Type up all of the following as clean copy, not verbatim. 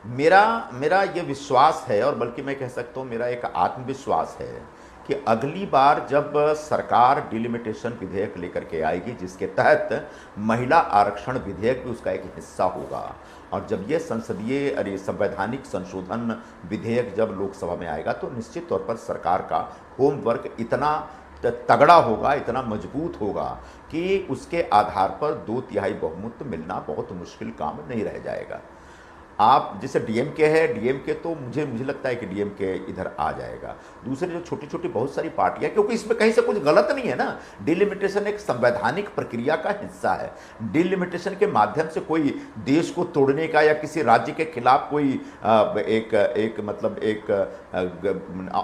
मेरा मेरा ये विश्वास है, और बल्कि मैं कह सकता हूँ मेरा एक आत्मविश्वास है कि अगली बार जब सरकार डिलिमिटेशन विधेयक लेकर के आएगी, जिसके तहत महिला आरक्षण विधेयक भी उसका एक हिस्सा होगा, और जब ये संसदीय अरे संवैधानिक संशोधन विधेयक जब लोकसभा में आएगा, तो निश्चित तौर पर सरकार का होमवर्क इतना तगड़ा होगा, इतना मजबूत होगा कि उसके आधार पर 2/3 बहुमत मिलना बहुत मुश्किल काम नहीं रह जाएगा। आप जैसे डीएमके है, डीएमके तो मुझे लगता है कि डीएमके इधर आ जाएगा। दूसरे जो छोटी छोटी बहुत सारी पार्टियां, क्योंकि इसमें कहीं से कुछ गलत नहीं है ना, डिलिमिटेशन एक संवैधानिक प्रक्रिया का हिस्सा है। डिलिमिटेशन के माध्यम से कोई देश को तोड़ने का या किसी राज्य के खिलाफ कोई एक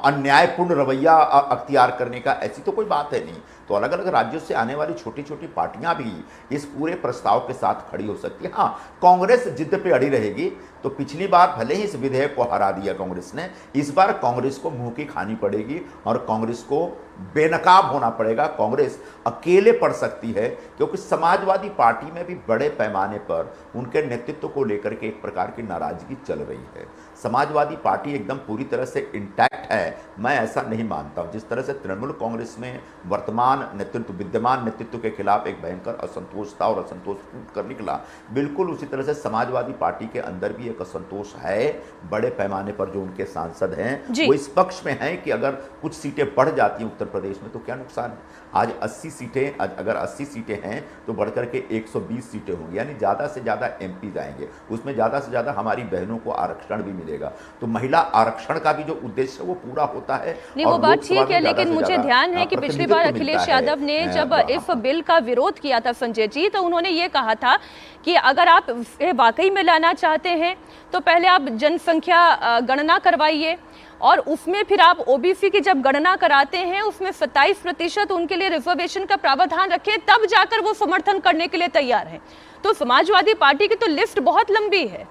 अन्यायपूर्ण रवैया अख्तियार करने का ऐसी तो कोई बात है नहीं। तो अलग अलग राज्यों से आने वाली छोटी छोटी पार्टियां भी इस पूरे प्रस्ताव के साथ खड़ी हो सकती है। हाँ, कांग्रेस जिद पे अड़ी रहेगी। तो पिछली बार भले ही इस विधेयक को हरा दिया कांग्रेस ने, इस बार कांग्रेस को मुंह की खानी पड़ेगी और कांग्रेस को बेनकाब होना पड़ेगा। कांग्रेस अकेले पड़ सकती है, क्योंकि समाजवादी पार्टी में भी बड़े पैमाने पर उनके नेतृत्व को लेकर के एक प्रकार की नाराजगी चल रही है। समाजवादी पार्टी एकदम पूरी तरह से इंटैक्ट है, मैं ऐसा नहीं मानता हूं। जिस तरह से तृणमूल कांग्रेस में वर्तमान नेतृत्व, विद्यमान नेतृत्व के खिलाफ एक भयंकर असंतोष था और असंतोष फूट कर निकला, बिल्कुल उसी तरह से समाजवादी पार्टी के अंदर भी एक असंतोष है। बड़े पैमाने पर जो उनके सांसद हैं वो इस पक्ष में हैं कि अगर कुछ सीटें बढ़ जाती हैं उत्तर प्रदेश में तो क्या नुकसान है। आज 80 सीटें, अगर 80 सीटें हैं तो बढ़कर के 120 सीटें होंगी, यानी ज़्यादा से ज़्यादा एमपी जाएंगे, उसमें ज़्यादा से ज़्यादा हमारी बहनों को आरक्षण भी मिलेगा। तो महिला आरक्षण का भी जो उद्देश्य है वो पूरा होता है। नहीं, वो बात ठीक है, लेकिन मुझे ध्यान है कि पिछली बार अखिलेश यादव ने जब इस बिल का विरोध किया था संजय जी, तो उन्होंने ये कहा था कि अगर आप वाकई में लाना चाहते हैं तो पहले आप जनसंख्या गणना करवाइए, और उसमें फिर आप ओबीसी की जब गणना कराते हैं उसमें 27% उनके लिए रिजर्वेशन का प्रावधान रखें, तब जाकर वो समर्थन करने के लिए तैयार हैं। तो समाजवादी पार्टी की तो लिस्ट बहुत लंबी है।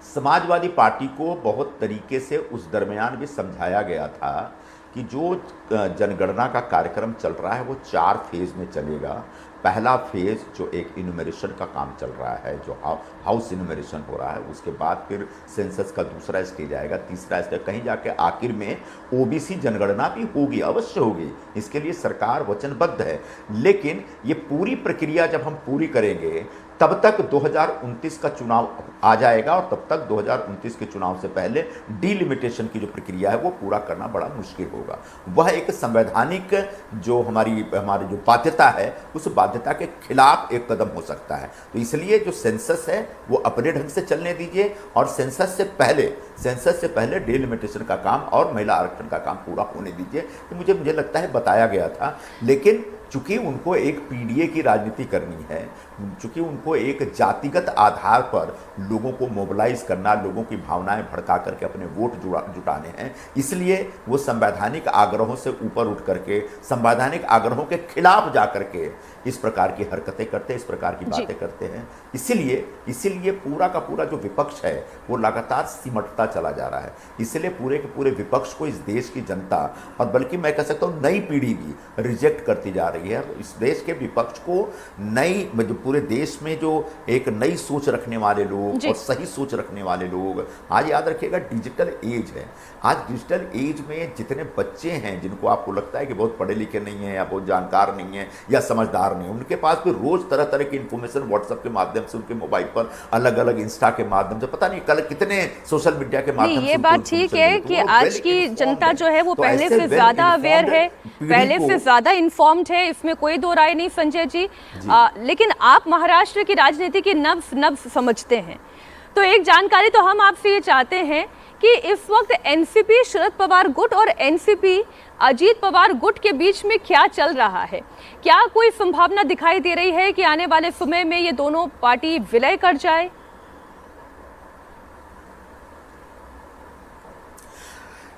समाजवादी पार्टी को बहुत तरीके से उस दरमियान भी समझाया गया था कि जो जनगणना का कार्यक्रम चल रहा है वो 4 फेज में चलेगा। पहला फेज जो एक इन्यूमरेशन का काम चल रहा है, जो हाउस इन्यूमरेशन हो रहा है, उसके बाद फिर सेंसस का दूसरा स्टेज आएगा, तीसरा स्टेज, कहीं जाके आखिर में ओबीसी जनगणना भी होगी, अवश्य होगी। इसके लिए सरकार वचनबद्ध है। लेकिन ये पूरी प्रक्रिया जब हम पूरी करेंगे तब तक 2029 का चुनाव आ जाएगा, और तब तक 2029 के चुनाव से पहले डिलिमिटेशन की जो प्रक्रिया है वो पूरा करना बड़ा मुश्किल होगा। वह एक संवैधानिक जो हमारी जो बाध्यता है, उस बाध्यता के खिलाफ एक कदम हो सकता है। तो इसलिए जो सेंसस है वो अपने ढंग से चलने दीजिए, और सेंसस से पहले डिलिमिटेशन का काम और महिला आरक्षण का काम पूरा होने दीजिए। तो मुझे लगता है बताया गया था। लेकिन चूंकि उनको एक पीडीए की राजनीति करनी है, चूंकि उनको एक जातिगत आधार पर लोगों को मोबिलाइज करना, लोगों की भावनाएं भड़का करके अपने वोट जुटाने हैं, इसलिए वो संवैधानिक आग्रहों से ऊपर उठ करके, संवैधानिक आग्रहों के खिलाफ जा करके इस प्रकार की हरकतें करते हैं, इस प्रकार की बातें करते हैं। इसीलिए पूरा का पूरा जो विपक्ष है वो लगातार सिमटता चला जा रहा है। इसलिए पूरे के पूरे विपक्ष को इस देश की जनता, और बल्कि मैं कह सकता हूँ नई पीढ़ी भी रिजेक्ट करती जा रही है। इस देश के विपक्ष को जो पूरे देश में जो एक नई सोच रखने वाले लोग और सही सोच रखने वाले लोग, आज याद रखिएगा डिजिटल एज है। आज डिजिटल एज में जितने बच्चे हैं जिनको आपको लगता है कि बहुत पढ़े लिखे नहीं है या बहुत जानकार नहीं है या समझदार नहीं, उनके पास भी रोज तरह तरह की इंफॉर्मेशन व्हाट्सएप के माध्यम से, उनके मोबाइल पर अलग अलग इंस्टा के माध्यम से, पता नहीं कल कितने सोशल मीडिया के माध्यम से। ये बात ठीक है कि आज की जनता जो है वो पहले से ज्यादा अवेयर है, पहले से ज्यादा इन्फॉर्म्ड है, इसमें कोई दो राय नहीं संजय जी। लेकिन आप महाराष्ट्र की राजनीति की नब्ज समझते हैं, तो एक जानकारी तो हम आपसे ये चाहते हैं कि इस वक्त एनसीपी शरद पवार गुट और एनसीपी अजीत पवार गुट के बीच में क्या चल रहा है? क्या कोई संभावना दिखाई दे रही है कि आने वाले समय में ये दोनों पार्टी विलय कर जाए?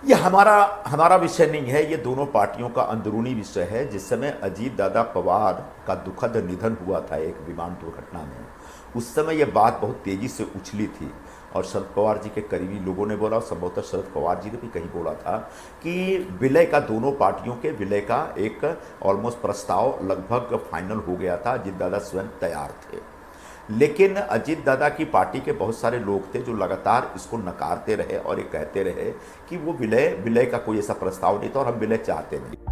ये हमारा विषय नहीं है, ये दोनों पार्टियों का अंदरूनी विषय है। जिस समय अजीत दादा पवार का दुखद निधन हुआ था एक विमान दुर्घटना में, उस समय यह बात बहुत तेजी से उछली थी, और शरद पवार जी के करीबी लोगों ने बोला, और संभवतः शरद पवार जी ने भी कहीं बोला था कि विलय का, दोनों पार्टियों के विलय का एक ऑलमोस्ट प्रस्ताव लगभग फाइनल हो गया था। अजीत दादा स्वयं तैयार थे। लेकिन अजीत दादा की पार्टी के बहुत सारे लोग थे जो लगातार इसको नकारते रहे और ये कहते रहे कि वो विलय का कोई ऐसा प्रस्ताव नहीं था और हम विलय चाहते नहीं।